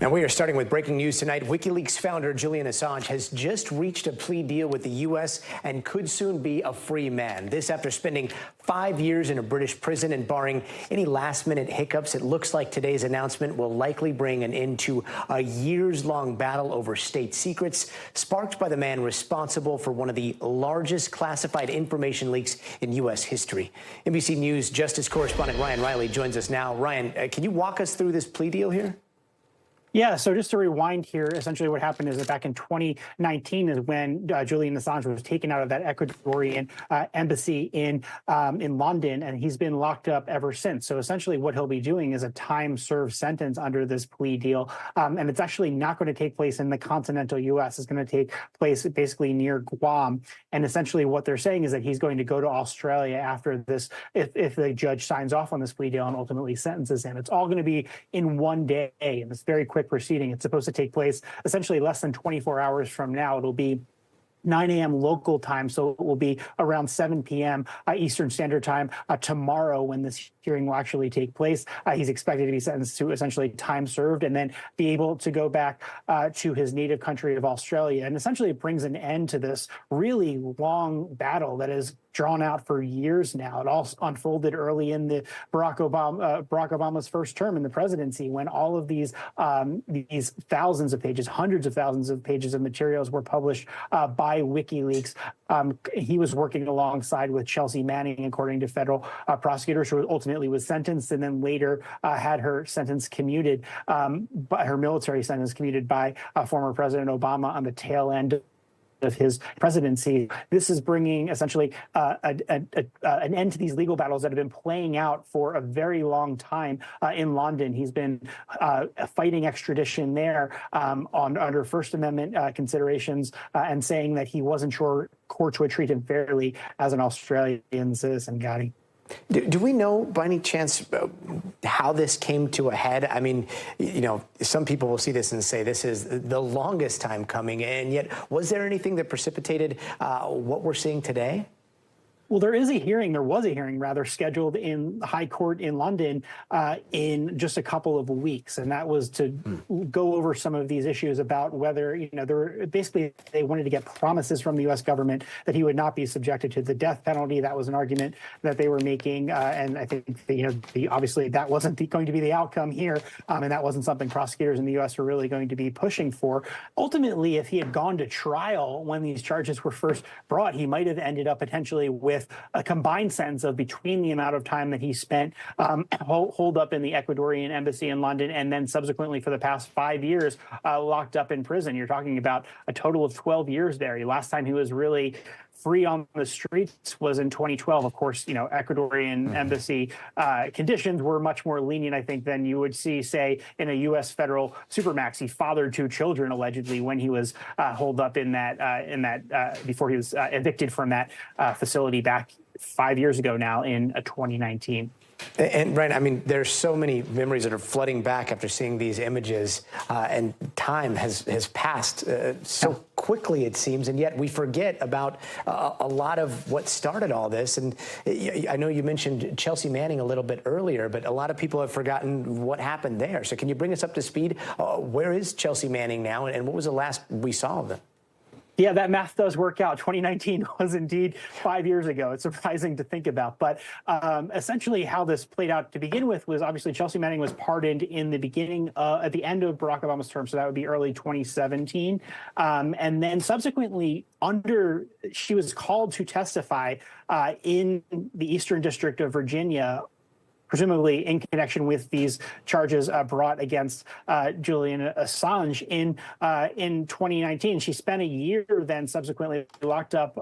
Now, we are starting with breaking news tonight. WikiLeaks founder Julian Assange has just reached a plea deal with the U.S. and could soon be a free man. This after spending 5 years in a British prison, and barring any last-minute hiccups, it looks like today's announcement will likely bring an end to a years-long battle over state secrets, sparked by the man responsible for one of the largest classified information leaks in U.S. history. NBC News Justice correspondent Ryan Riley joins us now. Ryan, can you walk us through this plea deal here? Yeah, so just to rewind here, essentially what happened is that back in 2019 is when Julian Assange was taken out of that Ecuadorian embassy in London, and he's been locked up ever since. So essentially what he'll be doing is a time-served sentence under this plea deal, and it's actually not going to take place in the continental U.S. It's going to take place basically near Guam, and essentially what they're saying is that he's going to go to Australia after this, if the judge signs off on this plea deal and ultimately sentences him. It's all going to be in one day, and it's very quick proceeding. It's supposed to take place essentially less than 24 hours from now. It'll be 9 a.m. local time, so it will be around 7 p.m. Eastern Standard Time tomorrow when this hearing will actually take place. He's expected to be sentenced to essentially time served and then be able to go back to his native country of Australia. And essentially it brings an end to this really long battle that is drawn out for years now. It all unfolded early in the Barack Obama's first term in the presidency, when all of these thousands of pages, hundreds of thousands of pages of materials were published by WikiLeaks. He was working alongside with Chelsea Manning, according to federal prosecutors, who ultimately was sentenced and then later had her sentence commuted, her military sentence commuted by former President Obama on the tail end of his presidency. This is bringing essentially an end to these legal battles that have been playing out for a very long time in London. He's been fighting extradition there under First Amendment considerations and saying that he wasn't sure courts would treat him fairly as an Australian citizen. Gadi. Do we know by any chance how this came to a head? I mean, you know, some people will see this and say this is the longest time coming, and yet was there anything that precipitated what we're seeing today? Well, there was a hearing rather, scheduled in the High Court in London in just a couple of weeks. And that was to go over some of these issues about whether, you know, they wanted to get promises from the U.S. government that he would not be subjected to the death penalty. That was an argument that they were making. And I think, obviously that wasn't going to be the outcome here. And that wasn't something prosecutors in the U.S. were really going to be pushing for. Ultimately, if he had gone to trial when these charges were first brought, he might have ended up potentially with a combined sentence of between the amount of time that he spent holed up in the Ecuadorian embassy in London and then subsequently for the past 5 years locked up in prison. You're talking about a total of 12 years there. Last time he was really free on the streets was in 2012. Of course, you know, Ecuadorian embassy conditions were much more lenient, I think, than you would see, say, in a U.S. federal supermax. He fathered 2 children allegedly when he was holed up in that before he was evicted from that facility back 5 years ago now in 2019. And Ryan, I mean, there's so many memories that are flooding back after seeing these images, and time has passed so quickly, it seems, and yet we forget about a lot of what started all this. And I know you mentioned Chelsea Manning a little bit earlier, but a lot of people have forgotten what happened there. So can you bring us up to speed? Where is Chelsea Manning now, and what was the last we saw of them? Yeah, that math does work out. 2019 was indeed 5 years ago. It's surprising to think about. But essentially how this played out to begin with was obviously Chelsea Manning was pardoned in the beginning, at the end of Barack Obama's term. So that would be early 2017. And then subsequently she was called to testify in the Eastern District of Virginia, presumably in connection with these charges brought against Julian Assange in 2019. She spent a year then subsequently locked up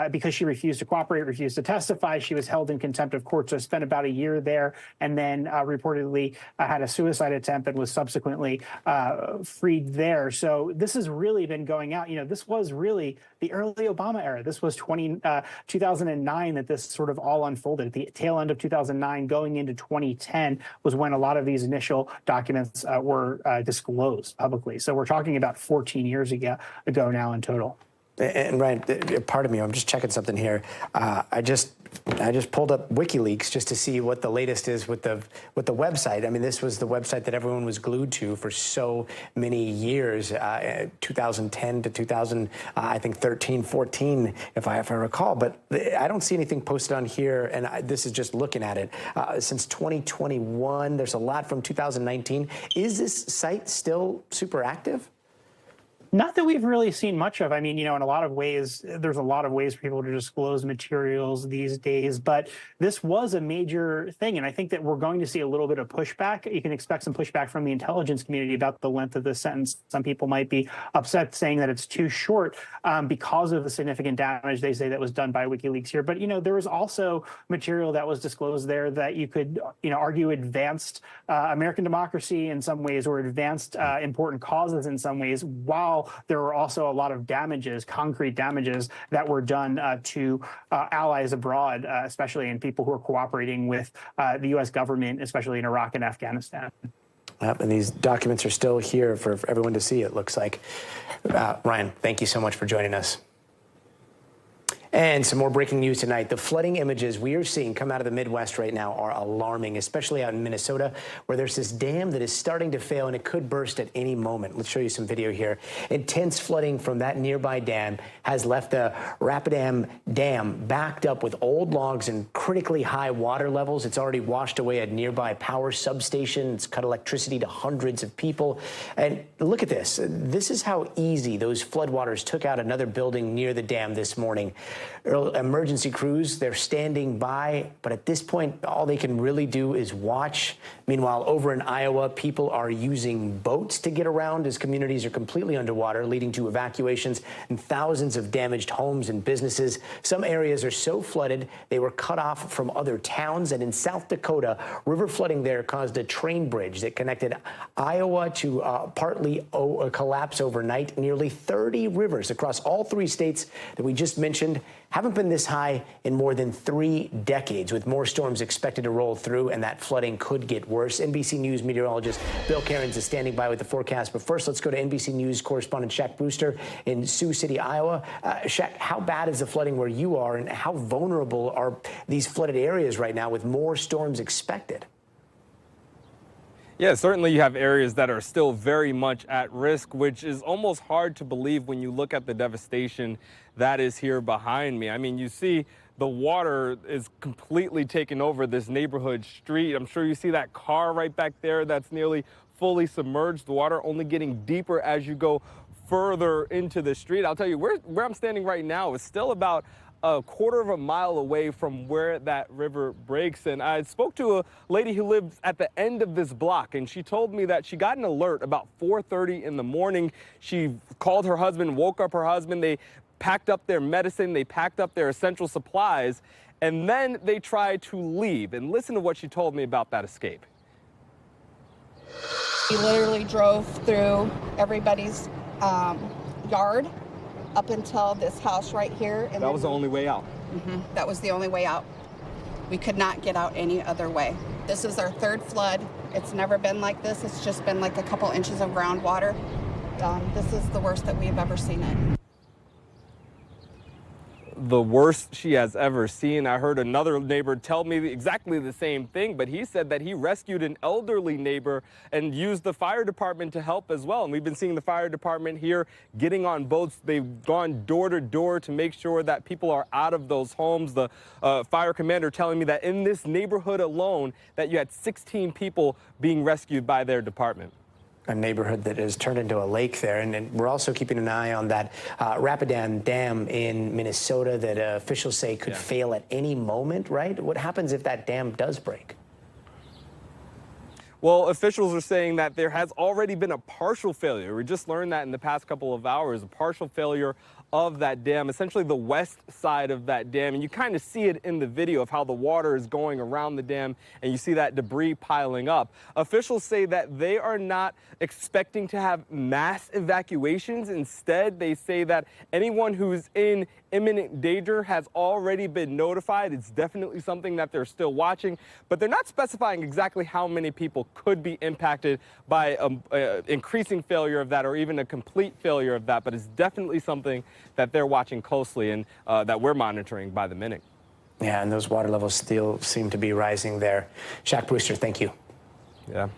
because she refused to cooperate, refused to testify. She was held in contempt of court, so spent about a year there, and then reportedly had a suicide attempt and was subsequently freed there. So this has really been going out. You know, this was really the early Obama era. This was 2009 that this sort of all unfolded. At the tail end of 2009, going into 2010 was when a lot of these initial documents were disclosed publicly. So we're talking about 14 years ago now in total. And Ryan, pardon me, I'm just checking something here. I just pulled up WikiLeaks just to see what the latest is with the website. I mean, this was the website that everyone was glued to for so many years, 2010 to 2000, I think 13, 14, if I recall. But I don't see anything posted on here, and this is just looking at it. Since 2021, there's a lot from 2019. Is this site still super active? Not that we've really seen much of. I mean, in a lot of ways, there's a lot of ways for people to disclose materials these days, but this was a major thing. And I think that we're going to see a little bit of pushback. You can expect some pushback from the intelligence community about the length of this sentence. Some people might be upset saying that it's too short because of the significant damage they say that was done by WikiLeaks here. But, there was also material that was disclosed there that you could, argue advanced American democracy in some ways, or advanced important causes in some ways, while there were also a lot of damages, concrete damages that were done to allies abroad, especially in people who are cooperating with the U.S. government, especially in Iraq and Afghanistan. And these documents are still here for everyone to see, it looks like. Ryan, thank you so much for joining us. And some more breaking news tonight. The flooding images we are seeing come out of the Midwest right now are alarming, especially out in Minnesota, where there's this dam that is starting to fail and it could burst at any moment. Let's show you some video here. Intense flooding from that nearby dam has left the Rapidan Dam backed up with old logs and critically high water levels. It's already washed away a nearby power substation. It's cut electricity to hundreds of people. And look at this. This is how easy those floodwaters took out another building near the dam this morning. Emergency crews, they're standing by, but at this point, all they can really do is watch. Meanwhile, over in Iowa, people are using boats to get around as communities are completely underwater, leading to evacuations and thousands of damaged homes and businesses. Some areas are so flooded, they were cut off from other towns. And in South Dakota, river flooding there caused a train bridge that connected Iowa to partly collapse overnight. Nearly 30 rivers across all three states that we just mentioned haven't been this high in more than 3 decades, with more storms expected to roll through, and that flooding could get worse. NBC News meteorologist Bill Cairns is standing by with the forecast. But first, let's go to NBC News correspondent Shaq Brewster in Sioux City, Iowa. Shaq, how bad is the flooding where you are, and how vulnerable are these flooded areas right now with more storms expected? Yeah, certainly you have areas that are still very much at risk, which is almost hard to believe when you look at the devastation that is here behind me. I mean, you see the water is completely taking over this neighborhood street. I'm sure you see that car right back there that's nearly fully submerged. The water only getting deeper as you go further into the street. I'll tell you, where I'm standing right now is still about a quarter of a mile away from where that river breaks. And I spoke to a lady who lives at the end of this block, and she told me that she got an alert about 4:30 in the morning. She called her husband, woke up her husband. They packed up their medicine, they packed up their essential supplies, and then they tried to leave. And listen to what she told me about that escape. We literally drove through everybody's yard up until this house right here. And that was the only way out? That was the only way out. We could not get out any other way. This is our third flood. It's never been like this. It's just been like a couple inches of groundwater. This is the worst that we've ever seen it. The worst she has ever seen. I heard another neighbor tell me exactly the same thing, but he said that he rescued an elderly neighbor and used the fire department to help as well. And we've been seeing the fire department here getting on boats. They've gone door to door to make sure that people are out of those homes. The fire commander telling me that in this neighborhood alone, that you had 16 people being rescued by their department. A neighborhood that has turned into a lake there. And we're also keeping an eye on that Rapidan Dam in Minnesota that officials say could fail at any moment, right? What happens if that dam does break? Well, officials are saying that there has already been a partial failure. We just learned that in the past couple of hours, a partial failure of that dam, essentially the west side of that dam. And you kind of see it in the video of how the water is going around the dam, and you see that debris piling up. Officials say that they are not expecting to have mass evacuations. Instead, they say that anyone who's in imminent danger has already been notified. It's definitely something that they're still watching, but they're not specifying exactly how many people could be impacted by increasing failure of that or even a complete failure of that. But it's definitely something that they're watching closely and that we're monitoring by the minute. Yeah, and those water levels still seem to be rising there. Shaq Brewster, thank you. Yeah.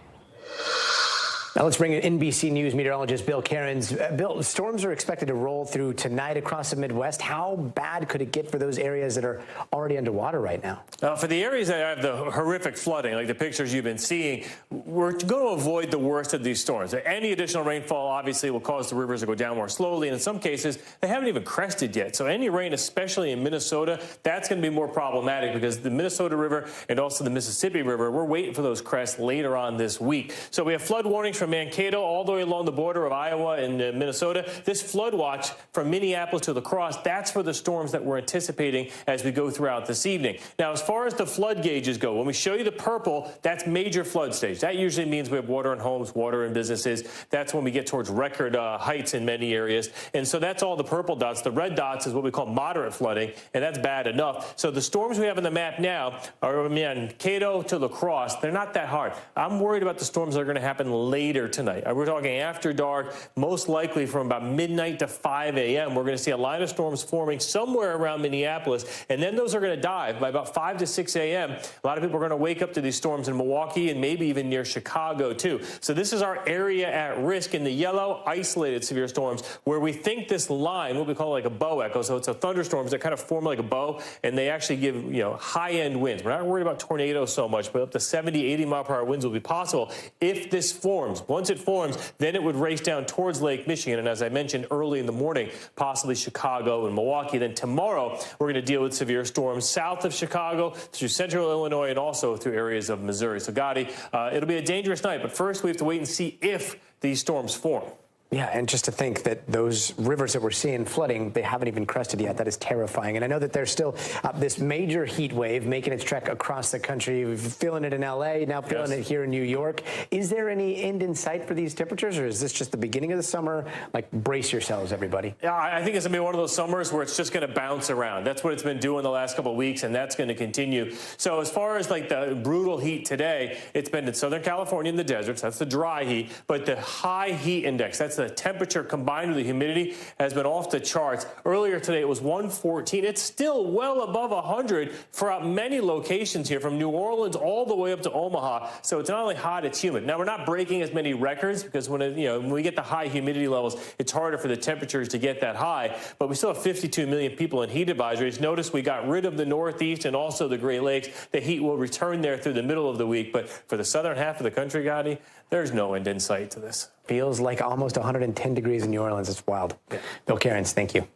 Now let's bring in NBC News meteorologist Bill Cairns. Bill, storms are expected to roll through tonight across the Midwest. How bad could it get for those areas that are already underwater right now? For the areas that have the horrific flooding, like the pictures you've been seeing, we're going to avoid the worst of these storms. Any additional rainfall obviously will cause the rivers to go down more slowly, and in some cases, they haven't even crested yet. So any rain, especially in Minnesota, that's going to be more problematic because the Minnesota River and also the Mississippi River, we're waiting for those crests later on this week. So we have flood warnings from Mankato all the way along the border of Iowa and Minnesota. This flood watch from Minneapolis to La Crosse, that's for the storms that we're anticipating as we go throughout this evening. Now, as far as the flood gauges go, when we show you the purple, that's major flood stage. That usually means we have water in homes, water in businesses. That's when we get towards record heights in many areas. And so that's all the purple dots. The red dots is what we call moderate flooding, and that's bad enough. So the storms we have on the map now are Mankato to La Crosse. They're not that hard. I'm worried about the storms that are going to happen later tonight. We're talking after dark, most likely from about midnight to 5 a.m. We're going to see a line of storms forming somewhere around Minneapolis, and then those are going to dive by about 5 to 6 a.m. A lot of people are going to wake up to these storms in Milwaukee and maybe even near Chicago, too. So this is our area at risk in the yellow, isolated severe storms, where we think this line, what we call like a bow echo, so it's a thunderstorms that kind of form like a bow, and they actually give, high-end winds. We're not worried about tornadoes so much, but up to 70, 80-mile-per-hour winds will be possible if this forms. Once it forms, then it would race down towards Lake Michigan. And as I mentioned early in the morning, possibly Chicago and Milwaukee. Then tomorrow, we're going to deal with severe storms south of Chicago through central Illinois and also through areas of Missouri. So, Gadi, it'll be a dangerous night. But first, we have to wait and see if these storms form. Yeah, and just to think that those rivers that we're seeing flooding, they haven't even crested yet. That is terrifying. And I know that there's still this major heat wave making its trek across the country. We're feeling it in L.A., now feeling it here in New York. Is there any end in sight for these temperatures, or is this just the beginning of the summer? Like, brace yourselves, everybody. Yeah, I think it's going to be one of those summers where it's just going to bounce around. That's what it's been doing the last couple of weeks, and that's going to continue. So as far as, like, the brutal heat today, it's been in Southern California in the deserts. That's the dry heat. But the high heat index, that's the temperature combined with the humidity, has been off the charts. Earlier today, it was 114. It's still well above 100 throughout many locations here, from New Orleans all the way up to Omaha. So it's not only hot, it's humid. Now, we're not breaking as many records because when we get the high humidity levels, it's harder for the temperatures to get that high. But we still have 52 million people in heat advisories. Notice we got rid of the Northeast and also the Great Lakes. The heat will return there through the middle of the week. But for the southern half of the country, Gadi, there's no end in sight to this. Feels like almost 110 degrees in New Orleans. It's wild. Yeah. Bill Cairns, thank you.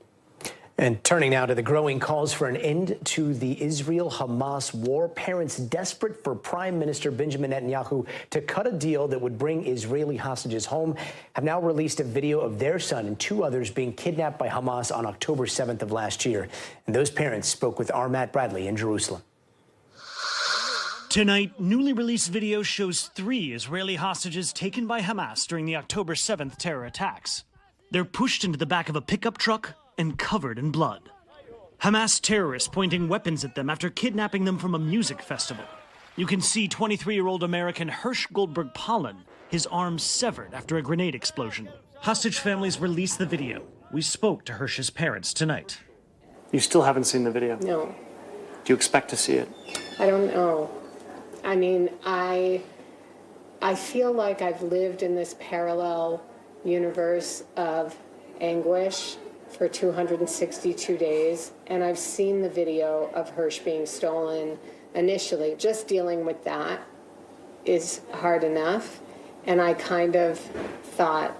And turning now to the growing calls for an end to the Israel-Hamas war. Parents desperate for Prime Minister Benjamin Netanyahu to cut a deal that would bring Israeli hostages home have now released a video of their son and two others being kidnapped by Hamas on October 7th of last year. And those parents spoke with our Matt Bradley in Jerusalem. Tonight, newly released video shows 3 Israeli hostages taken by Hamas during the October 7th terror attacks. They're pushed into the back of a pickup truck and covered in blood. Hamas terrorists pointing weapons at them after kidnapping them from a music festival. You can see 23-year-old American Hirsch Goldberg Pollen, his arm severed after a grenade explosion. Hostage families released the video. We spoke to Hirsch's parents tonight. You still haven't seen the video? No. Do you expect to see it? I don't know. I mean, I feel like I've lived in this parallel universe of anguish for 262 days, and I've seen the video of Hirsch being stolen initially. Just dealing with that is hard enough, and I kind of thought,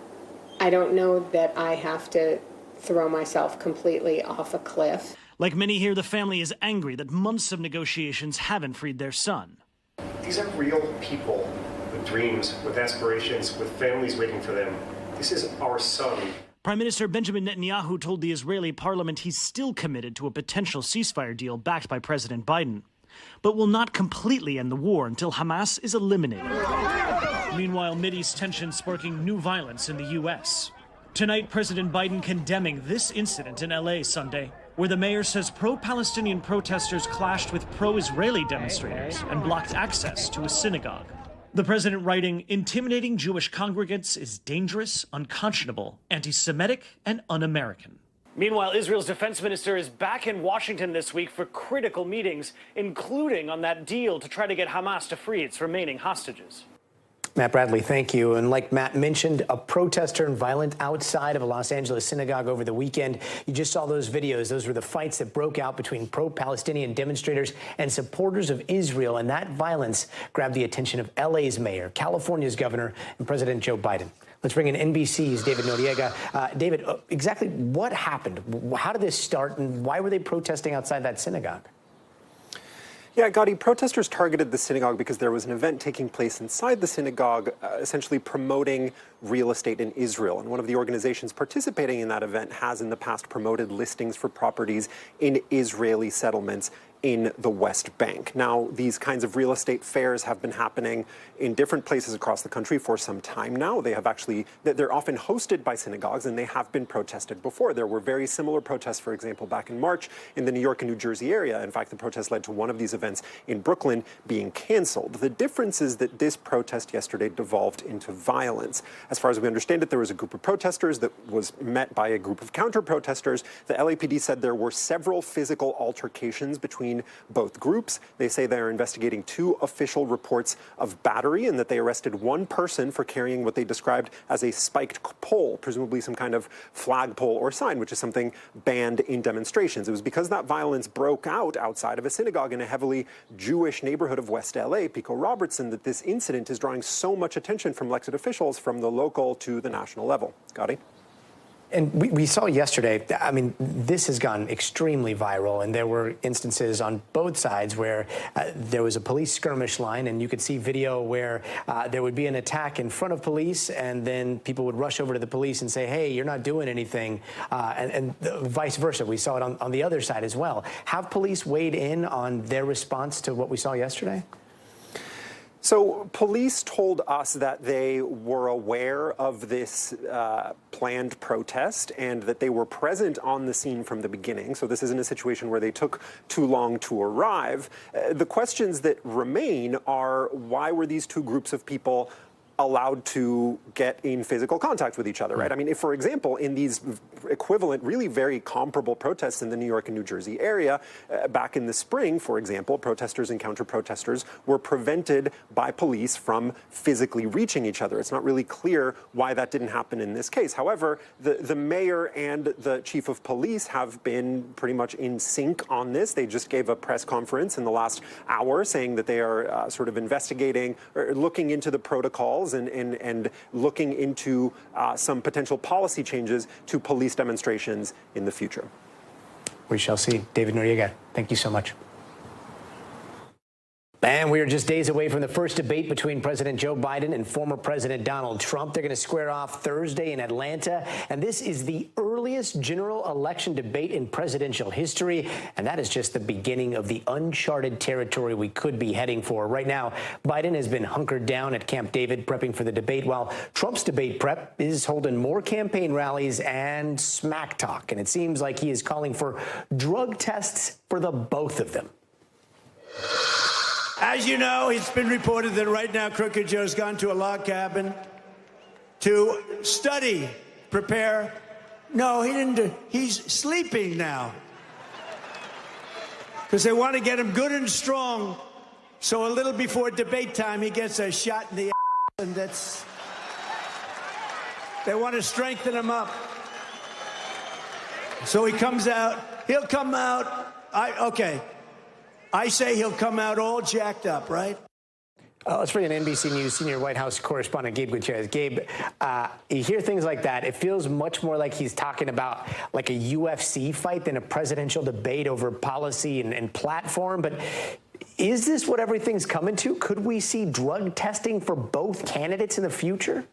I don't know that I have to throw myself completely off a cliff. Like many here, the family is angry that months of negotiations haven't freed their son. These are real people with dreams, with aspirations, with families waiting for them. This is our son. Prime Minister Benjamin Netanyahu told the Israeli parliament he's still committed to a potential ceasefire deal backed by President Biden, but will not completely end the war until Hamas is eliminated. Meanwhile, Mideast tensions sparking new violence in the U.S. Tonight, President Biden condemning this incident in L.A. Sunday, where the mayor says pro-Palestinian protesters clashed with pro-Israeli demonstrators and blocked access to a synagogue. The president writing, intimidating Jewish congregants is dangerous, unconscionable, anti-Semitic, and un-American. Meanwhile, Israel's defense minister is back in Washington this week for critical meetings, including on that deal to try to get Hamas to free its remaining hostages. Matt Bradley, thank you. And like Matt mentioned, a protest turned violent outside of a Los Angeles synagogue over the weekend. You just saw those videos. Those were the fights that broke out between pro-Palestinian demonstrators and supporters of Israel. And that violence grabbed the attention of LA's mayor, California's governor, and President Joe Biden. Let's bring in NBC's David Noriega. David, exactly what happened? How did this start, and why were they protesting outside that synagogue? Yeah, Gadi, protesters targeted the synagogue because there was an event taking place inside the synagogue, essentially promoting real estate in Israel. And one of the organizations participating in that event has in the past promoted listings for properties in Israeli settlements in the West Bank. Now, these kinds of real estate fairs have been happening in different places across the country for some time now. They're often hosted by synagogues, and they have been protested before. There were very similar protests, for example, back in March in the New York and New Jersey area. In fact, the protest led to one of these events in Brooklyn being canceled. The difference is that this protest yesterday devolved into violence. As far as we understand it, there was a group of protesters that was met by a group of counter-protesters. The LAPD said there were several physical altercations between both groups. They say they are investigating 2 official reports of battery and that they arrested 1 person for carrying what they described as a spiked pole, presumably some kind of flagpole or sign, which is something banned in demonstrations. It was because that violence broke out outside of a synagogue in a heavily Jewish neighborhood of West LA, Pico Robertson, that this incident is drawing so much attention from elected officials from the local to the national level. Gadi? And we saw yesterday, I mean, this has gone extremely viral, and there were instances on both sides where there was a police skirmish line, and you could see video where there would be an attack in front of police, and then people would rush over to the police and say, hey, you're not doing anything, and vice versa. We saw it on the other side as well. Have police weighed in on their response to what we saw yesterday? So police told us that they were aware of this planned protest and that they were present on the scene from the beginning. So this isn't a situation where they took too long to arrive. The questions that remain are, why were these 2 groups of people allowed to get in physical contact with each other, right? I mean, if, for example, in these equivalent, really very comparable protests in the New York and New Jersey area, back in the spring, for example, protesters and counter-protesters were prevented by police from physically reaching each other. It's not really clear why that didn't happen in this case. However, the mayor and the chief of police have been pretty much in sync on this. They just gave a press conference in the last hour saying that they are sort of investigating or looking into the protocols and looking into some potential policy changes to police demonstrations in the future. We shall see. David Noriega, thank you so much. And we are just days away from the first debate between President Joe Biden and former President Donald Trump. They're going to square off Thursday in Atlanta. And this is the earliest general election debate in presidential history. And that is just the beginning of the uncharted territory we could be heading for. Right now, Biden has been hunkered down at Camp David prepping for the debate, while Trump's debate prep is holding more campaign rallies and smack talk. And it seems like he is calling for drug tests for the both of them. As you know, it's been reported that right now Crooked Joe's gone to a log cabin to study, prepare. No, he didn't. He's sleeping now. Because they want to get him good and strong, so a little before debate time he gets a shot in the ass, and that's... They want to strengthen him up. So he comes out. He'll come out. I say he'll come out all jacked up, right? Let's bring in NBC News senior White House correspondent Gabe Gutierrez. Gabe, you hear things like that, it feels much more like he's talking about like a UFC fight than a presidential debate over policy and platform. But is this what everything's coming to? Could we see drug testing for both candidates in the future?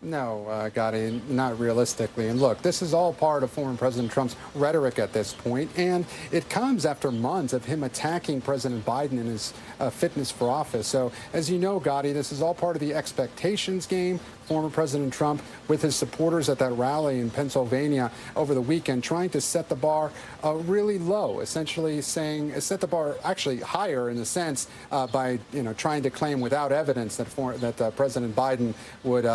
No, Gadi, not realistically. And look, this is all part of former President Trump's rhetoric at this point, and it comes after months of him attacking President Biden in his fitness for office. So, as you know, Gadi, this is all part of the expectations game. Former President Trump with his supporters at that rally in Pennsylvania over the weekend, trying to set the bar really low, essentially saying set the bar actually higher in a sense by trying to claim without evidence that President Biden would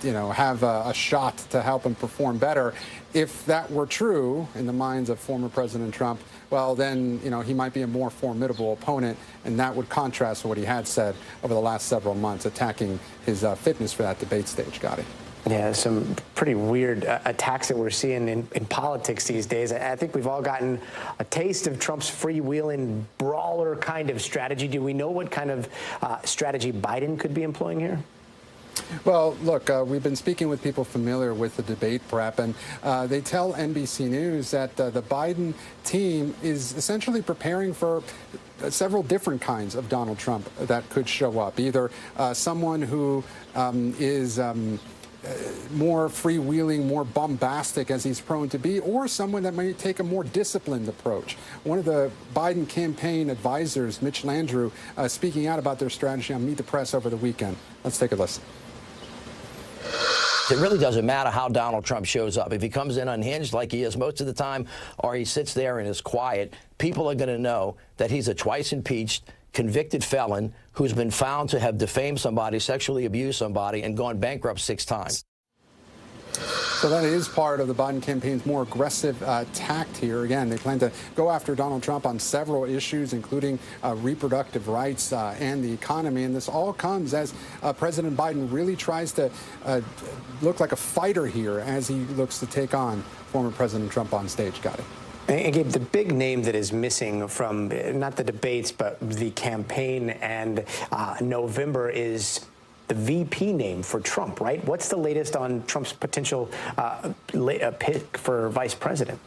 have a shot to help him perform better. If that were true in the minds of former President Trump, well, then, he might be a more formidable opponent, and that would contrast with what he had said over the last several months, attacking his fitness for that debate stage, Gadi. Yeah, some pretty weird attacks that we're seeing in politics these days. I think we've all gotten a taste of Trump's freewheeling brawler kind of strategy. Do we know what kind of strategy Biden could be employing here? Well, look, we've been speaking with people familiar with the debate prep, and they tell NBC News that the Biden team is essentially preparing for several different kinds of Donald Trump that could show up. Either someone who is more freewheeling, more bombastic as he's prone to be, or someone that might take a more disciplined approach. One of the Biden campaign advisors, Mitch Landrieu, speaking out about their strategy on Meet the Press over the weekend. Let's take a listen. It really doesn't matter how Donald Trump shows up. If he comes in unhinged like he is most of the time, or he sits there and is quiet, people are going to know that he's a twice impeached, convicted felon who's been found to have defamed somebody, sexually abused somebody, and gone bankrupt 6 times. So that is part of the Biden campaign's more aggressive tact here. Again, they plan to go after Donald Trump on several issues, including reproductive rights and the economy. And this all comes as President Biden really tries to look like a fighter here as he looks to take on former President Trump on stage. Got it. And Gabe, the big name that is missing from not the debates, but the campaign and November is the VP name for Trump, right? What's the latest on Trump's potential pick for vice president?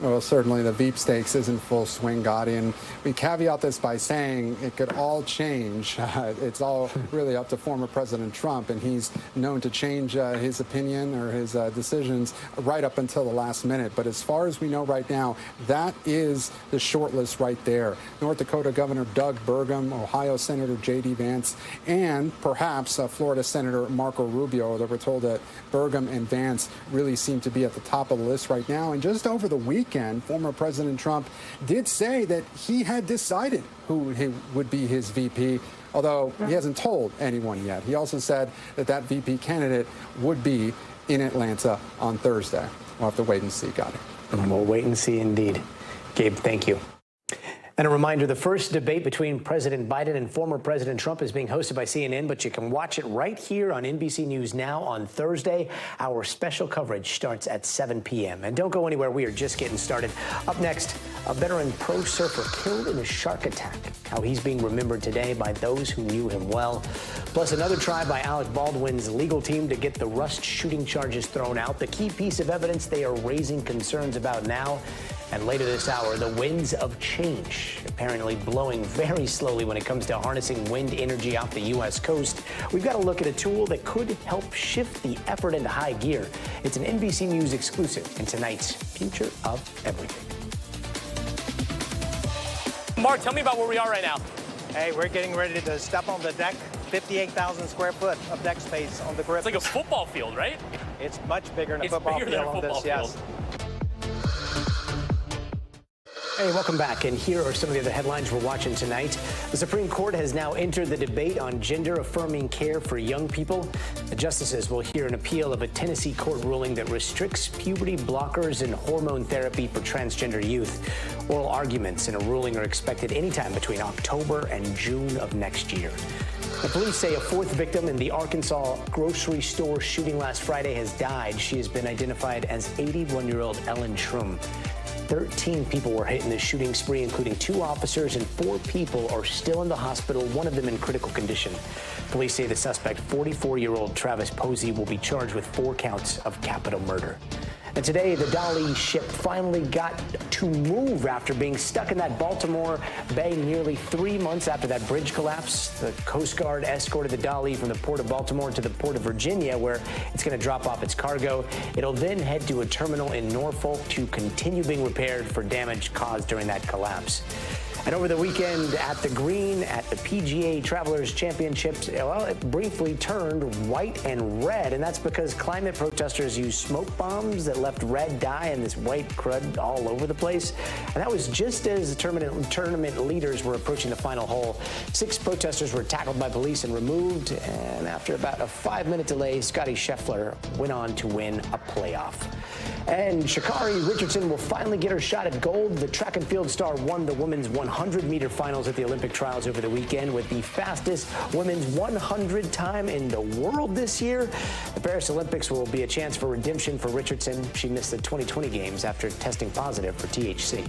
Well, certainly the Veep stakes is in full swing, Gadi, and we caveat this by saying it could all change. It's all really up to former President Trump, and he's known to change his opinion or his decisions right up until the last minute. But as far as we know right now, that is the shortlist right there. North Dakota Governor Doug Burgum, Ohio Senator J.D. Vance, and perhaps Florida Senator Marco Rubio. Although we're told that Burgum and Vance really seem to be at the top of the list right now. And just over the weekend, former President Trump did say that he had decided who would be his VP, although he hasn't told anyone yet. He also said that that VP candidate would be in Atlanta on Thursday. We'll have to wait and see, Gadi. We'll wait and see indeed. Gabe, thank you. And a reminder, the first debate between President Biden and former President Trump is being hosted by CNN, but you can watch it right here on NBC News Now on Thursday. Our special coverage starts at 7 p.m. And don't go anywhere. We are just getting started. Up next, a veteran pro surfer killed in a shark attack. How he's being remembered today by those who knew him well. Plus, another try by Alec Baldwin's legal team to get the Rust shooting charges thrown out. The key piece of evidence they are raising concerns about now. And later this hour, the winds of change, apparently blowing very slowly when it comes to harnessing wind energy off the U.S. coast. We've got to look at a tool that could help shift the effort into high gear. It's an NBC News exclusive in tonight's Future of Everything. Mark, tell me about where we are right now. Hey, we're getting ready to step on the deck. 58,000 square foot of deck space on the grip. It's like a football field, right? It's much bigger than a football field on this, yes. Hey, welcome back. And here are some of the other headlines we're watching tonight. The Supreme Court has now entered the debate on gender-affirming care for young people. The justices will hear an appeal of a Tennessee court ruling that restricts puberty blockers and hormone therapy for transgender youth. Oral arguments in a ruling are expected anytime between October and June of next year. The police say a 4th victim in the Arkansas grocery store shooting last Friday has died. She has been identified as 81-year-old Ellen Shrum. 13 people were hit in the shooting spree, including 2 officers, and 4 people are still in the hospital, one of them in critical condition. Police say the suspect, 44-year-old Travis Posey, will be charged with 4 counts of capital murder. And today, the Dali ship finally got to move after being stuck in that Baltimore Bay nearly 3 months after that bridge collapse. The Coast Guard escorted the Dali from the port of Baltimore to the port of Virginia, where it's going to drop off its cargo. It'll then head to a terminal in Norfolk to continue being repaired for damage caused during that collapse. And over the weekend at the Green, at the PGA Travelers Championships, well, it briefly turned white and red. And that's because climate protesters used smoke bombs that left red dye and this white crud all over the place. And that was just as the tournament leaders were approaching the final hole. 6 protesters were tackled by police and removed. And after about a 5-minute delay, Scotty Scheffler went on to win a playoff. And Sha'Carri Richardson will finally get her shot at gold. The track and field star won the women's 100-meter finals at the Olympic trials over the weekend with the fastest women's 100 time in the world this year. The Paris Olympics will be a chance for redemption for Richardson. She missed the 2020 games after testing positive for THC.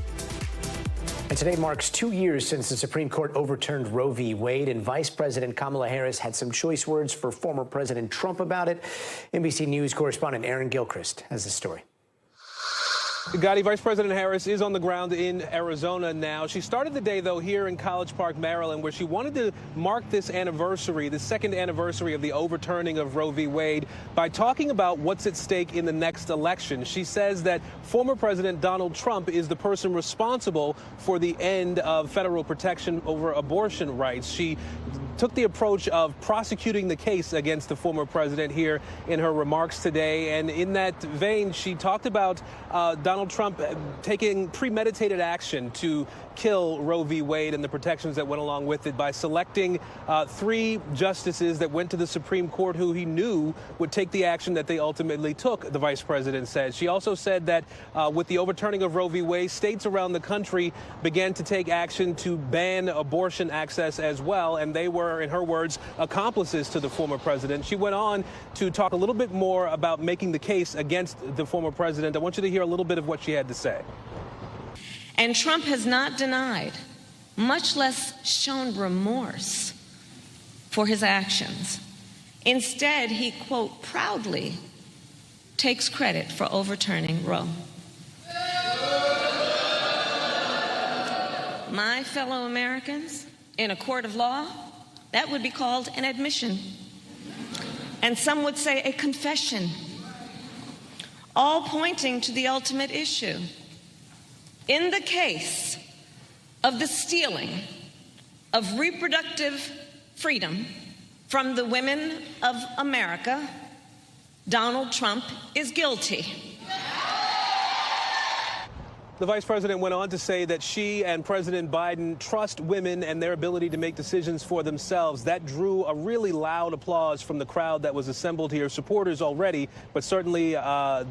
And today marks 2 years since the Supreme Court overturned Roe v. Wade, and Vice President Kamala Harris had some choice words for former President Trump about it. NBC News correspondent Aaron Gilchrist has the story. Gadi, Vice President Harris is on the ground in Arizona now. She started the day, though, here in College Park, Maryland, where she wanted to mark this anniversary, the second anniversary of the overturning of Roe v. Wade, by talking about what's at stake in the next election. She says that former President Donald Trump is the person responsible for the end of federal protection over abortion rights. She took the approach of prosecuting the case against the former president here in her remarks today. And in that vein, she talked about Donald Trump taking premeditated action to kill Roe v. Wade and the protections that went along with it by selecting 3 justices that went to the Supreme Court who he knew would take the action that they ultimately took, the vice president said. She also said that with the overturning of Roe v. Wade, states around the country began to take action to ban abortion access as well, and they were, in her words, accomplices to the former president. She went on to talk a little bit more about making the case against the former president. I want you to hear a little bit of what she had to say. And Trump has not denied, much less shown remorse for his actions. Instead, he, quote, proudly takes credit for overturning Roe. My fellow Americans, in a court of law, that would be called an admission. And some would say a confession, all pointing to the ultimate issue. In the case of the stealing of reproductive freedom from the women of America, Donald Trump is guilty. The vice president went on to say that she and President Biden trust women and their ability to make decisions for themselves. That drew a really loud applause from the crowd that was assembled here, supporters already, but certainly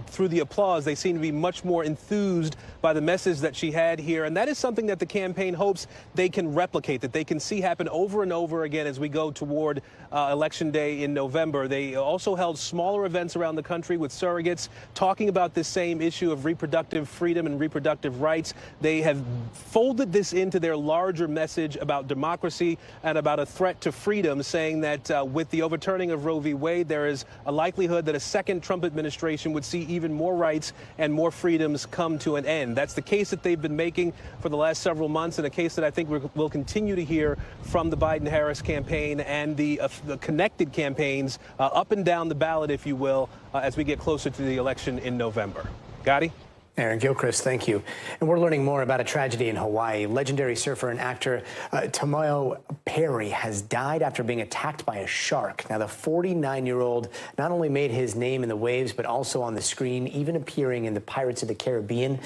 through the applause, they seem to be much more enthused by the message that she had here. And that is something that the campaign hopes they can replicate, that they can see happen over and over again as we go toward Election Day in November. They also held smaller events around the country with surrogates talking about this same issue of reproductive freedom and reproductive rights. They have folded this into their larger message about democracy and about a threat to freedom, saying that with the overturning of Roe v. Wade, there is a likelihood that a second Trump administration would see even more rights and more freedoms come to an end. That's the case that they've been making for the last several months, and a case that I think we'll continue to hear from the Biden-Harris campaign and the connected campaigns up and down the ballot, if you will, as we get closer to the election in November. Gadi? Aaron Gilchrist, thank you. And we're learning more about a tragedy in Hawaii. Legendary surfer and actor Tamayo Perry has died after being attacked by a shark. Now, the 49-year-old not only made his name in the waves, but also on the screen, even appearing in the Pirates of the Caribbean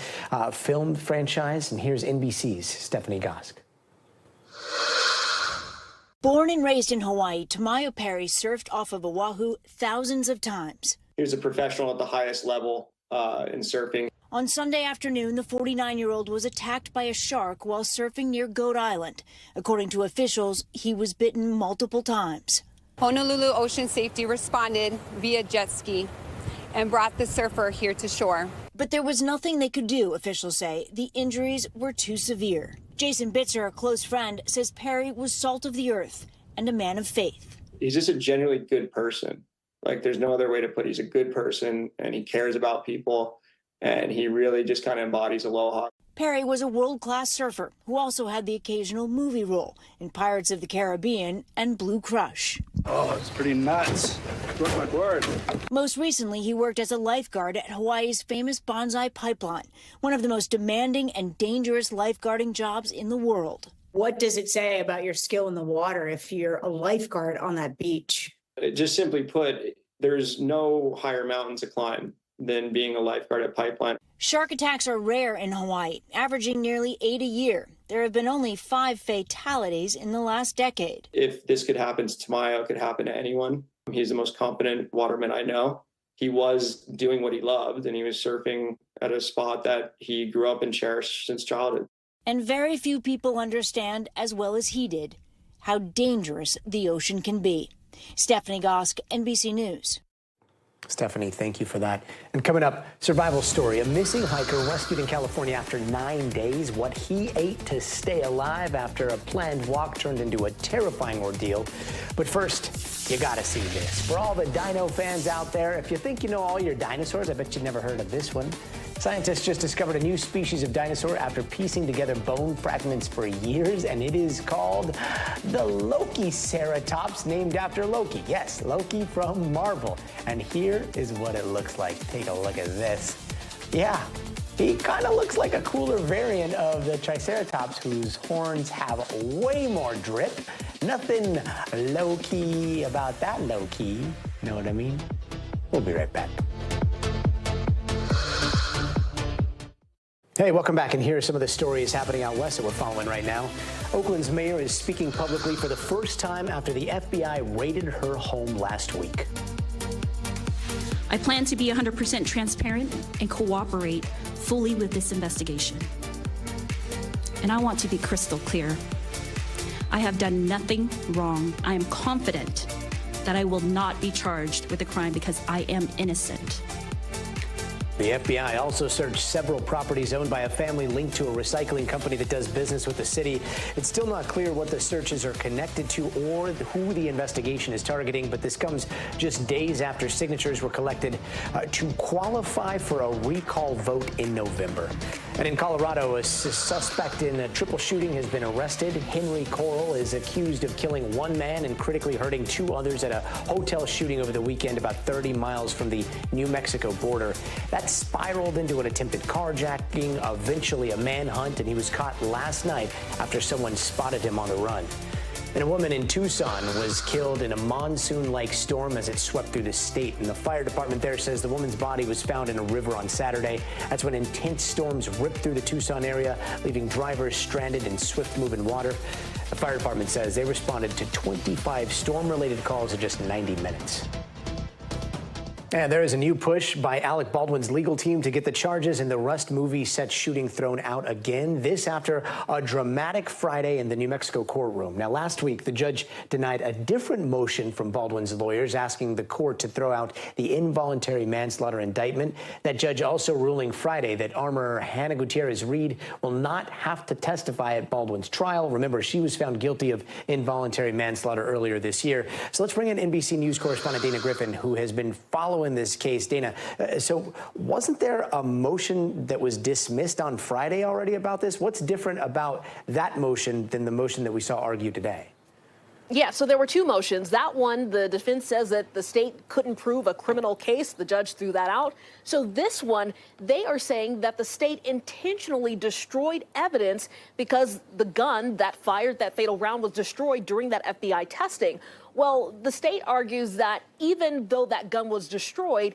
film franchise. And here's NBC's Stephanie Gosk. Born and raised in Hawaii, Tamayo Perry surfed off of Oahu thousands of times. He was a professional at the highest level in surfing. On Sunday afternoon, the 49-year-old was attacked by a shark while surfing near Goat Island. According to officials, he was bitten multiple times. Honolulu Ocean Safety responded via jet ski and brought the surfer here to shore. But there was nothing they could do, officials say. The injuries were too severe. Jason Bitzer, a close friend, says Perry was salt of the earth and a man of faith. He's just a genuinely good person. Like, there's no other way to put it. He's a good person, and he cares about people, and he really just kind of embodies aloha. Perry was a world-class surfer who also had the occasional movie role in Pirates of the Caribbean and Blue Crush. Oh, it's pretty nuts. Broke my board. Most recently, he worked as a lifeguard at Hawaii's famous Bonsai Pipeline, one of the most demanding and dangerous lifeguarding jobs in the world. What does it say about your skill in the water if you're a lifeguard on that beach? Just simply put, there's no higher mountain to climb than being a lifeguard at Pipeline. Shark attacks are rare in Hawaii, averaging nearly 8 a year. There have been only 5 fatalities in the last decade. If this could happen to Tamayo, it could happen to anyone. He's the most competent waterman I know. He was doing what he loved, and he was surfing at a spot that he grew up and cherished since childhood. And very few people understand, as well as he did, how dangerous the ocean can be. Stephanie Gosk, NBC News. Stephanie, thank you for that. And coming up, survival story. A missing hiker rescued in California after 9 days. What he ate to stay alive after a planned walk turned into a terrifying ordeal. But first, you gotta see this. For all the dino fans out there, if you think you know all your dinosaurs, I bet you've never heard of this one. Scientists just discovered a new species of dinosaur after piecing together bone fragments for years, and it is called the Lokiceratops, named after Loki. Yes, Loki from Marvel. And here is what it looks like. Take a look at this. Yeah, he kind of looks like a cooler variant of the Triceratops, whose horns have way more drip. Nothing low-key about that low-key. Know what I mean? We'll be right back. Hey, welcome back, and here are some of the stories happening out west that we're following right now. Oakland's mayor is speaking publicly for the first time after the FBI raided her home last week. I plan to be 100% transparent and cooperate fully with this investigation. And I want to be crystal clear. I have done nothing wrong. I am confident that I will not be charged with a crime because I am innocent. The FBI also searched several properties owned by a family linked to a recycling company that does business with the city. It's still not clear what the searches are connected to or who the investigation is targeting, but this comes just days after signatures were collected to qualify for a recall vote in November. And in Colorado, a suspect in a triple shooting has been arrested. Henry Corll is accused of killing one man and critically hurting 2 others at a hotel shooting over the weekend about 30 miles from the New Mexico border. That spiraled into an attempted carjacking, eventually a manhunt, and he was caught last night after someone spotted him on the run. And a woman in Tucson was killed in a monsoon-like storm as it swept through the state. And the fire department there says the woman's body was found in a river on Saturday. That's when intense storms ripped through the Tucson area, leaving drivers stranded in swift-moving water. The fire department says they responded to 25 storm-related calls in just 90 minutes. And there is a new push by Alec Baldwin's legal team to get the charges in the Rust movie set shooting thrown out again. This after a dramatic Friday in the New Mexico courtroom. Now, last week, the judge denied a different motion from Baldwin's lawyers asking the court to throw out the involuntary manslaughter indictment. That judge also ruling Friday that armorer Hannah Gutierrez-Reed will not have to testify at Baldwin's trial. Remember, she was found guilty of involuntary manslaughter earlier this year. So let's bring in NBC News correspondent Dana Griffin, who has been following this case. Dana, so wasn't there a motion that was dismissed on Friday already about this? What's different about that motion than the motion that we saw argued today? Yeah, so there were 2 motions. That one, the defense says that the state couldn't prove a criminal case. The judge threw that out. So this one, they are saying that the state intentionally destroyed evidence because the gun that fired that fatal round was destroyed during that FBI testing. Well, the state argues that even though that gun was destroyed,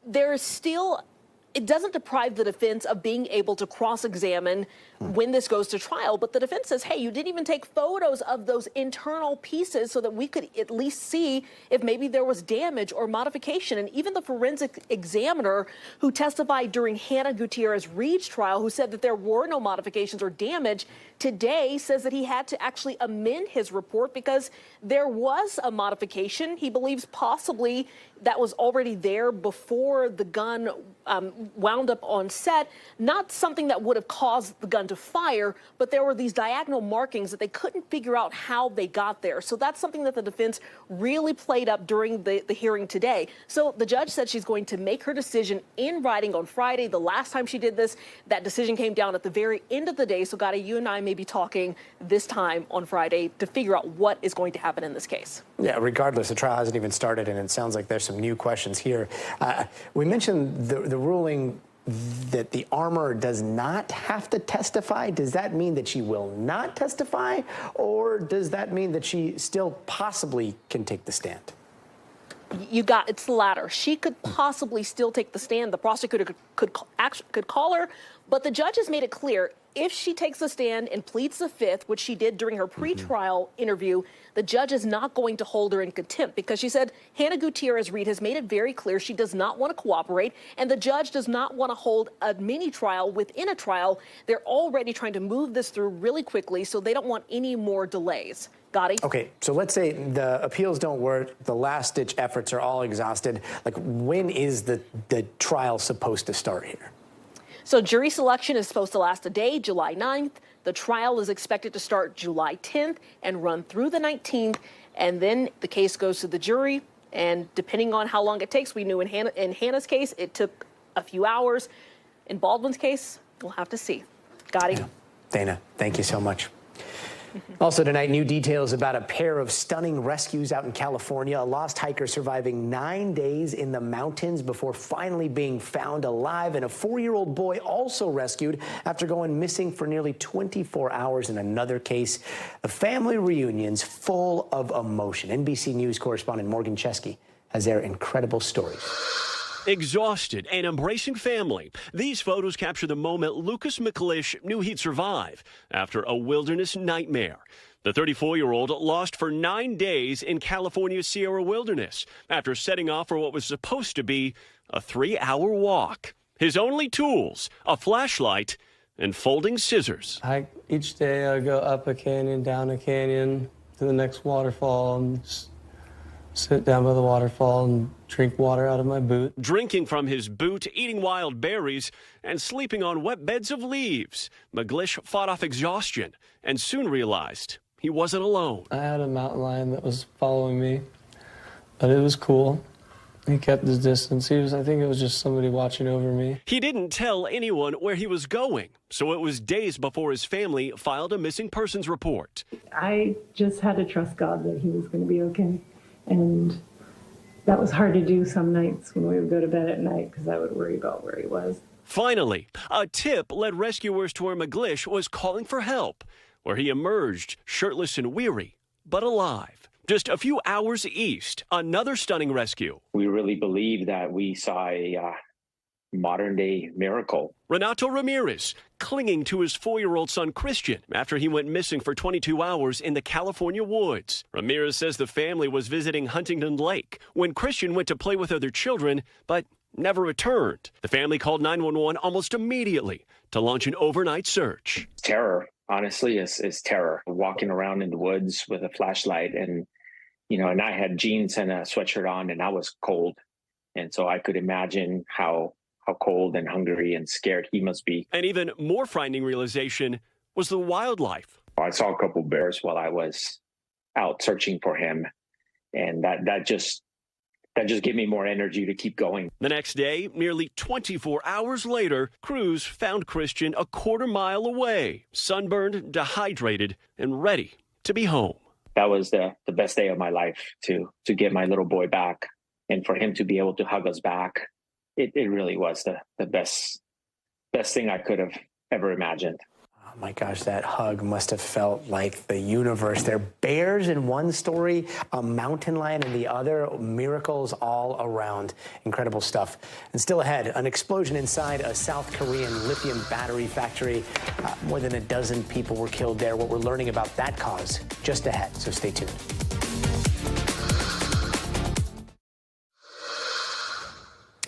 there is still, it doesn't deprive the defense of being able to cross-examine when this goes to trial. But the defense says, hey, you didn't even take photos of those internal pieces so that we could at least see if maybe there was damage or modification. And even the forensic examiner who testified during Hannah Gutierrez-Reed's trial, who said that there were no modifications or damage, today says that he had to actually amend his report because there was a modification. He believes possibly that was already there before the gun wound up on set, not something that would have caused the gun to fire, but there were these diagonal markings that they couldn't figure out how they got there. So that's something that the defense really played up during the hearing today. So the judge said she's going to make her decision in writing on Friday. The last time she did this, that decision came down at the very end of the day. So, Gadi, you and I may be talking this time on Friday to figure out what is going to happen in this case. Yeah, regardless, the trial hasn't even started, and it sounds like there's some new questions here. We mentioned the ruling that the armorer does not have to testify. Does that mean that she will not testify, or does that mean that she still possibly can take the stand? It's the latter. She could possibly still take the stand. The prosecutor could call her, but the judge has made it clear if she takes the stand and pleads the fifth, which she did during her pretrial interview, the judge is not going to hold her in contempt, because she said Hannah Gutierrez-Reed has made it very clear she does not want to cooperate, and the judge does not want to hold a mini trial within a trial. They're already trying to move this through really quickly, so they don't want any more delays. Gadi? Okay, so let's say the appeals don't work, the last-ditch efforts are all exhausted. Like, when is the trial supposed to start here? So jury selection is supposed to last a day, July 9th. The trial is expected to start July 10th and run through the 19th. And then the case goes to the jury. And depending on how long it takes, we knew in Hannah's case, it took a few hours. In Baldwin's case, we'll have to see. Gadi? Yeah. Dana, thank you so much. Also tonight, new details about a pair of stunning rescues out in California. A lost hiker surviving 9 days in the mountains before finally being found alive, and a 4-year-old boy also rescued after going missing for nearly 24 hours in another case. The family reunions full of emotion. NBC News correspondent Morgan Chesky has their incredible stories. Exhausted and embracing family. These photos capture the moment Lucas McLeish knew he'd survive after a wilderness nightmare. The 34-year-old lost for 9 days in California's Sierra wilderness after setting off for what was supposed to be a 3-hour walk. His only tools, a flashlight and folding scissors. Each day I go up a canyon, down a canyon, to the next waterfall, and just sit down by the waterfall and drink water out of my boot. Drinking from his boot, eating wild berries, and sleeping on wet beds of leaves. McLeish fought off exhaustion and soon realized he wasn't alone. I had a mountain lion that was following me, but it was cool. He kept his distance. I think it was just somebody watching over me. He didn't tell anyone where he was going, so it was days before his family filed a missing persons report. I just had to trust God that he was going to be okay. And that was hard to do some nights when we would go to bed at night, because I would worry about where he was. Finally, a tip led rescuers to where McLeish was calling for help, where he emerged shirtless and weary, but alive. Just a few hours east, another stunning rescue. We really believe that we saw a modern-day miracle. Renato Ramirez clinging to his 4-year-old son Christian after he went missing for 22 hours in the California woods. Ramirez says the family was visiting Huntington Lake when Christian went to play with other children, but never returned. The family called 911 almost immediately to launch an overnight search. Terror, honestly, is terror. Walking around in the woods with a flashlight and I had jeans and a sweatshirt on, and I was cold. And so I could imagine how cold and hungry and scared he must be. And even more frightening realization was the wildlife. I saw a couple bears while I was out searching for him, and that just gave me more energy to keep going. The next day, nearly 24 hours later, crews found Christian a quarter mile away, sunburned, dehydrated, and ready to be home. That was the best day of my life, to get my little boy back, and for him to be able to hug us back. It really was the best thing I could have ever imagined. Oh my gosh, that hug must have felt like the universe. There are bears in one story, a mountain lion in the other, miracles all around. Incredible stuff. And still ahead, an explosion inside a South Korean lithium battery factory. More than a dozen people were killed there. What we're learning about that cause just ahead, so stay tuned.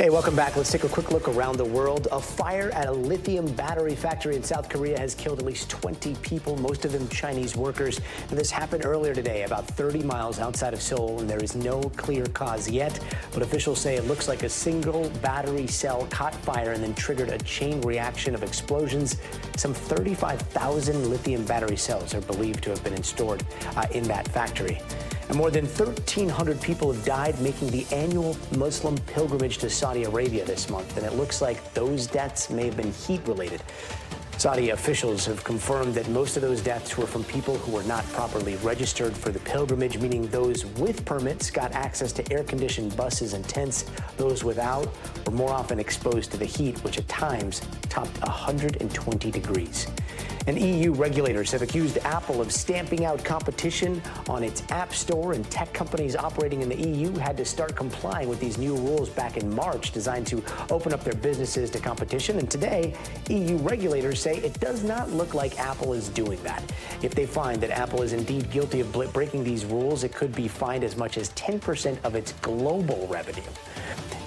Hey, welcome back. Let's take a quick look around the world. A fire at a lithium battery factory in South Korea has killed at least 20 people, most of them Chinese workers. And this happened earlier today, about 30 miles outside of Seoul, and there is no clear cause yet. But officials say it looks like a single battery cell caught fire and then triggered a chain reaction of explosions. Some 35,000 lithium battery cells are believed to have been stored in that factory. And more than 1,300 people have died making the annual Muslim pilgrimage to Saudi Arabia this month, and it looks like those deaths may have been heat-related. Saudi officials have confirmed that most of those deaths were from people who were not properly registered for the pilgrimage, meaning those with permits got access to air-conditioned buses and tents. Those without were more often exposed to the heat, which at times topped 120 degrees. And EU regulators have accused Apple of stamping out competition on its App Store, and tech companies operating in the EU had to start complying with these new rules back in March, designed to open up their businesses to competition. And today, EU regulators say it does not look like Apple is doing that. If they find that Apple is indeed guilty of breaking these rules, it could be fined as much as 10% of its global revenue.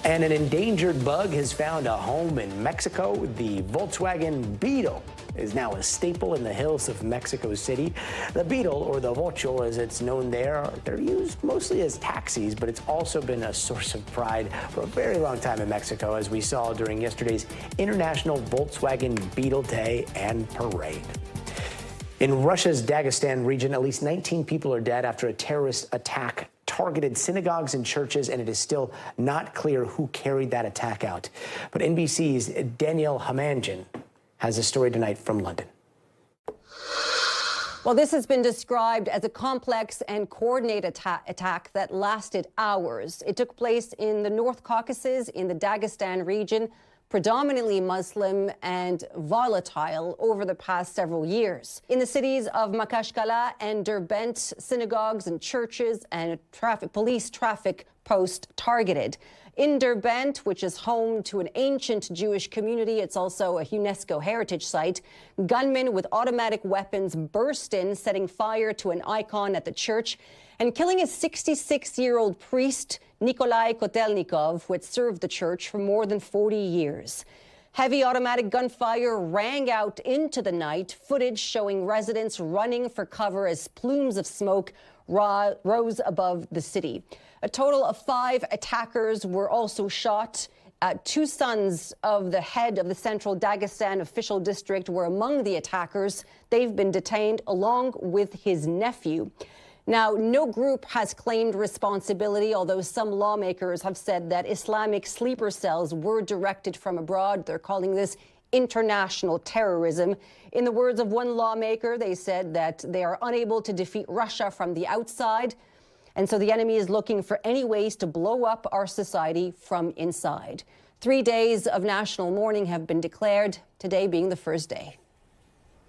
And an endangered bug has found a home in Mexico. The Volkswagen Beetle is now a staple in the hills of Mexico City. The Beetle, or the Vocho as it's known there, they're used mostly as taxis, but it's also been a source of pride for a very long time in Mexico, as we saw during yesterday's International Volkswagen Beetle Day and Parade. In Russia's Dagestan region, at least 19 people are dead after a terrorist attack targeted synagogues and churches, and it is still not clear who carried that attack out. But NBC's Danielle Hamanjan has a story tonight from London. Well, this has been described as a complex and coordinated attack that lasted hours. It took place in the North Caucasus in the Dagestan region, predominantly Muslim and volatile over the past several years. In the cities of Makashkala and Derbent, synagogues and churches and police traffic post targeted. In Derbent, which is home to an ancient Jewish community, it's also a UNESCO heritage site, gunmen with automatic weapons burst in, setting fire to an icon at the church and killing a 66-year-old priest, Nikolai Kotelnikov, who had served the church for more than 40 years. Heavy automatic gunfire rang out into the night, footage showing residents running for cover as plumes of smoke rose above the city. A total of 5 attackers were also shot. 2 sons of the head of the Central Dagestan official district were among the attackers. They've been detained along with his nephew. Now, no group has claimed responsibility, although some lawmakers have said that Islamic sleeper cells were directed from abroad. They're calling this international terrorism. In the words of one lawmaker, they said that they are unable to defeat Russia from the outside, and so the enemy is looking for any ways to blow up our society from inside. 3 days of national mourning have been declared, today being the first day.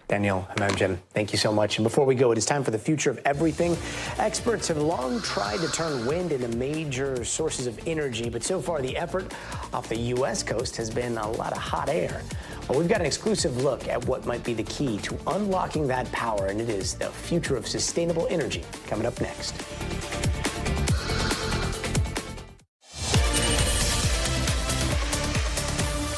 Danielle Hamanjan, thank you so much. And before we go, it is time for the future of everything. Experts have long tried to turn wind into major sources of energy, but so far the effort off the U.S. coast has been a lot of hot air. Well, we've got an exclusive look at what might be the key to unlocking that power, and it is the future of sustainable energy coming up next.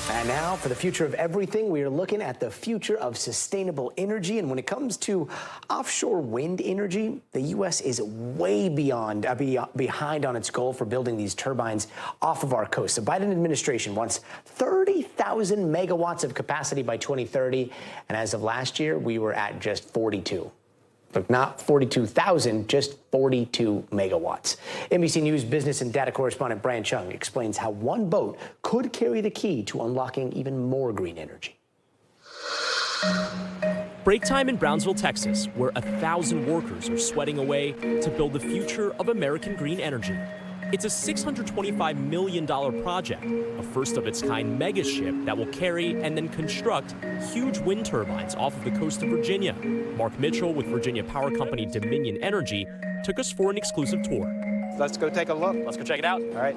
And now for the future of everything, we are looking at the future of sustainable energy. And when it comes to offshore wind energy, the U.S. is way behind on its goal for building these turbines off of our coast. The Biden administration wants 30,000 megawatts of capacity by 2030. And as of last year, we were at just 42. But not 42,000, just 42 megawatts. NBC News business and data correspondent Brian Chung explains how one boat could carry the key to unlocking even more green energy. Break time in Brownsville, Texas, where 1,000 workers are sweating away to build the future of American green energy. It's a $625 million project, a first-of-its-kind mega ship that will carry and then construct huge wind turbines off of the coast of Virginia. Mark Mitchell with Virginia power company Dominion Energy took us for an exclusive tour. Let's go take a look. Let's go check it out. All right.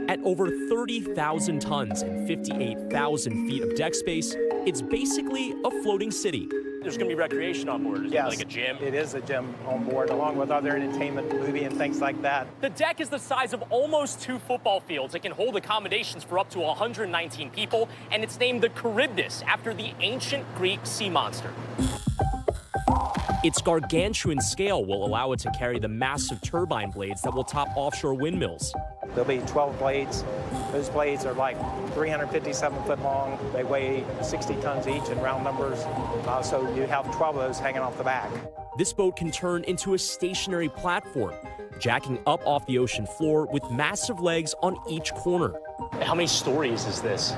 At over 30,000 tons and 58,000 feet of deck space, it's basically a floating city. There's going to be recreation on board. There's Yes, like a gym. It is a gym on board, along with other entertainment, movie, and things like that. The deck is the size of almost 2 football fields. It can hold accommodations for up to 119 people, and it's named the Charybdis after the ancient Greek sea monster. Its gargantuan scale will allow it to carry the massive turbine blades that will top offshore windmills. There'll be 12 blades. Those blades are like 357 foot long. They weigh 60 tons each in round numbers. So you have 12 of those hanging off the back. This boat can turn into a stationary platform, jacking up off the ocean floor with massive legs on each corner. How many stories is this?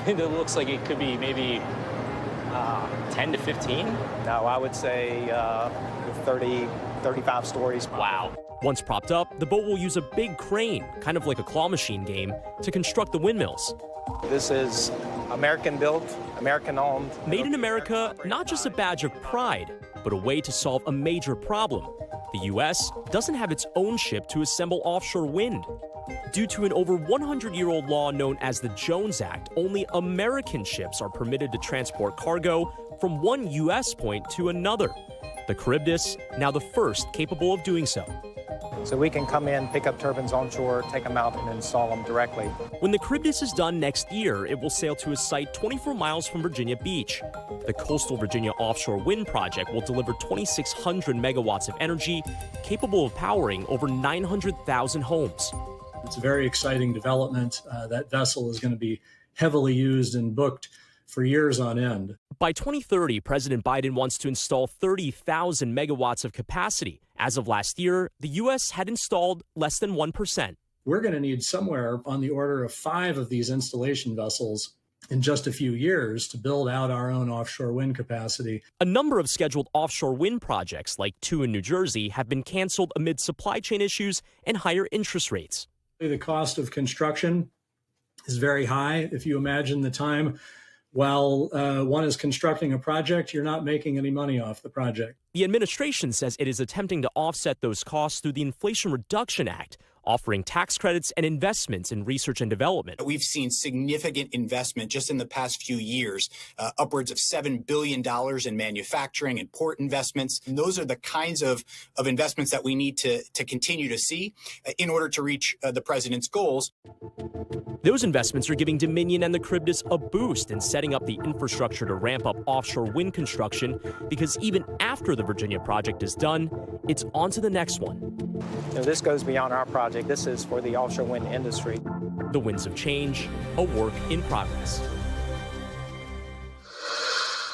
It looks like it could be maybe 10 to 15? No, I would say 30, 35 stories. Wow. Once propped up, the boat will use a big crane, kind of like a claw machine game, to construct the windmills. This is American-built, American-owned. Made in America, not just a badge of pride, but a way to solve a major problem. The U.S. doesn't have its own ship to assemble offshore wind. Due to an over 100-year-old law known as the Jones Act, only American ships are permitted to transport cargo from one U.S. point to another. The Charybdis, now the first capable of doing so. So we can come in, pick up turbines onshore, take them out, and install them directly. When the Charybdis is done next year, it will sail to a site 24 miles from Virginia Beach. The Coastal Virginia Offshore Wind Project will deliver 2,600 megawatts of energy, capable of powering over 900,000 homes. It's a very exciting development. That vessel is going to be heavily used and booked for years on end. By 2030, President Biden wants to install 30,000 megawatts of capacity. As of last year, the U.S. had installed less than 1%. We're going to need somewhere on the order of 5 of these installation vessels in just a few years to build out our own offshore wind capacity. A number of scheduled offshore wind projects, like 2 in New Jersey, have been canceled amid supply chain issues and higher interest rates. The cost of construction is very high. If you imagine the time while one is constructing a project, you're not making any money off the project. The administration says it is attempting to offset those costs through the Inflation Reduction Act, offering tax credits and investments in research and development. We've seen significant investment just in the past few years, upwards of $7 billion in manufacturing and port investments. And those are the kinds of investments that we need to continue to see in order to reach the president's goals. Those investments are giving Dominion and the Charybdis a boost in setting up the infrastructure to ramp up offshore wind construction, because even after the Virginia project is done, it's on to the next one. This goes beyond our project. This is for the offshore wind industry. The winds of change, a work in progress.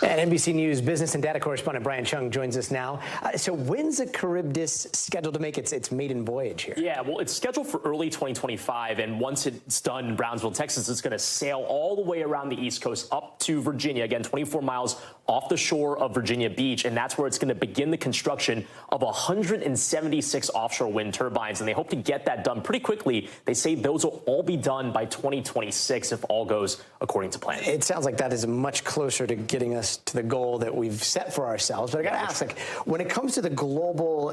And NBC News business and data correspondent Brian Chung joins us now. So when's the Charybdis scheduled to make its maiden voyage here? Yeah, well, it's scheduled for early 2025, and once it's done in Brownsville, Texas, it's going to sail all the way around the East Coast up to Virginia, again, 24 miles off the shore of Virginia Beach, and that's where it's going to begin the construction of 176 offshore wind turbines, and they hope to get that done pretty quickly. They say those will all be done by 2026 if all goes according to plan. It sounds like that is much closer to getting us to the goal that we've set for ourselves. But I got to ask, like, when it comes to the global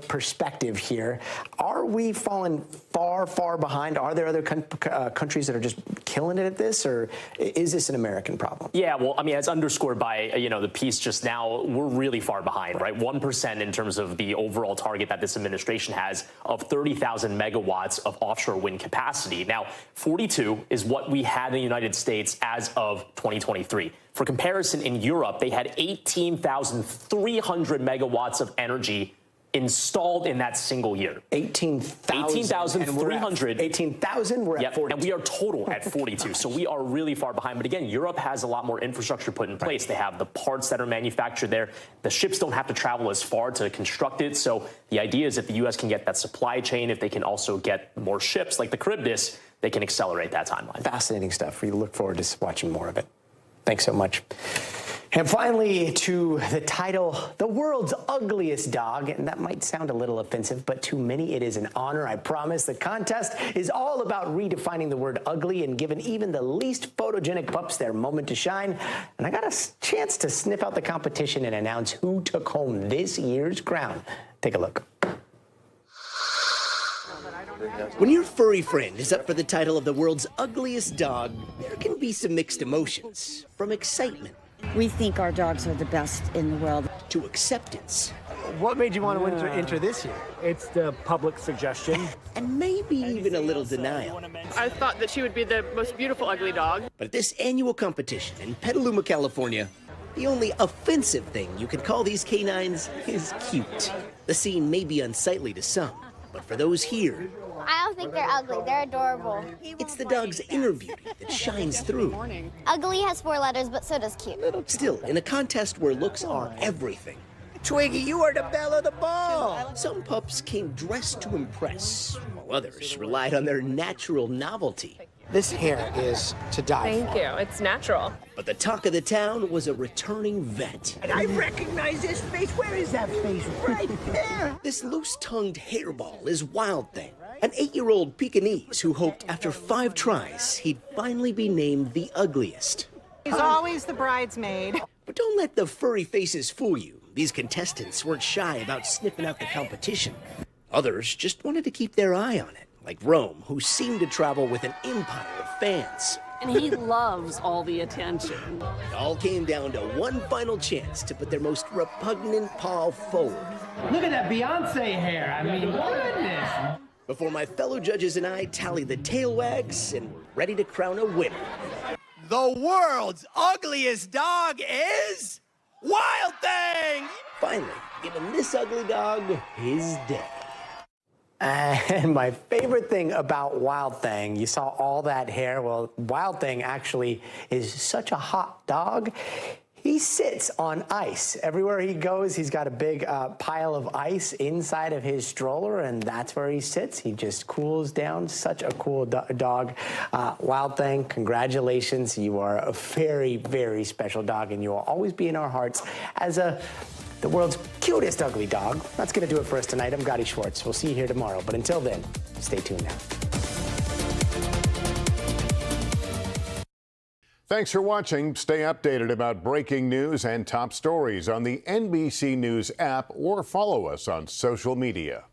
perspective here, are we falling far, far behind? Are there other countries that are just killing it at this, or is this an American problem? Yeah, well, I mean, as underscored by, the piece just now, we're really far behind, right? 1% in terms of the overall target that this administration has of 30,000 megawatts of offshore wind capacity. Now, 42 is what we had in the United States as of 2023. For comparison, in Europe, they had 18,300 megawatts of energy installed in that single year. 18,300. 18,000, we're at 42. And we are total at 42. So we are really far behind. But again, Europe has a lot more infrastructure put in place. They have the parts that are manufactured there. The ships don't have to travel as far to construct it. So the idea is if the U.S. can get that supply chain, if they can also get more ships like the Charybdis, they can accelerate that timeline. Fascinating stuff. We look forward to watching more of it. Thanks so much. And finally, to the title, The World's Ugliest Dog. And that might sound a little offensive, but to many it is an honor, I promise. The contest is all about redefining the word ugly and giving even the least photogenic pups their moment to shine. And I got a chance to sniff out the competition and announce who took home this year's crown. Take a look. When your furry friend is up for the title of the world's ugliest dog, there can be some mixed emotions, from excitement We think our dogs are the best in the world. To acceptance. What made you want to enter this year? It's the public suggestion. And maybe even a little denial. I thought that she would be the most beautiful ugly dog. But at this annual competition in Petaluma, California, the only offensive thing you can call these canines is cute. The scene may be unsightly to some, but for those here, I don't think they're ugly. They're adorable. it's the dog's inner beauty that shines through. Ugly has 4 letters, but so does cute. Still, in a contest where looks are everything, Twiggy, you are the belle of the ball. Some pups came dressed to impress, while others relied on their natural novelty. This hair is to die for. Thank you. It's natural. But the talk of the town was a returning vet. And I recognize this face. Where is that face? Right there. This loose-tongued hairball is Wild Thing, an 8-year-old Pekingese who hoped after 5 tries he'd finally be named the ugliest. He's always the bridesmaid. But don't let the furry faces fool you. These contestants weren't shy about sniffing out the competition. Others just wanted to keep their eye on it, like Rome, who seemed to travel with an empire of fans. And he loves all the attention. It all came down to one final chance to put their most repugnant paw forward. Look at that Beyonce hair. I mean, goodness. Before my fellow judges and I tally the tail wags and we're ready to crown a winner. The world's ugliest dog is Wild Thing! Finally, giving this ugly dog his day. And my favorite thing about Wild Thing, you saw all that hair. Well, Wild Thing actually is such a hot dog. He sits on ice. Everywhere he goes, he's got a big pile of ice inside of his stroller, and that's where he sits. He just cools down. Such a cool dog. Wild Thing, congratulations. You are a very, very special dog, and you will always be in our hearts as the world's cutest ugly dog. That's going to do it for us tonight. I'm Gadi Schwartz. We'll see you here tomorrow. But until then, stay tuned now. Thanks for watching. Stay updated about breaking news and top stories on the NBC News app or follow us on social media.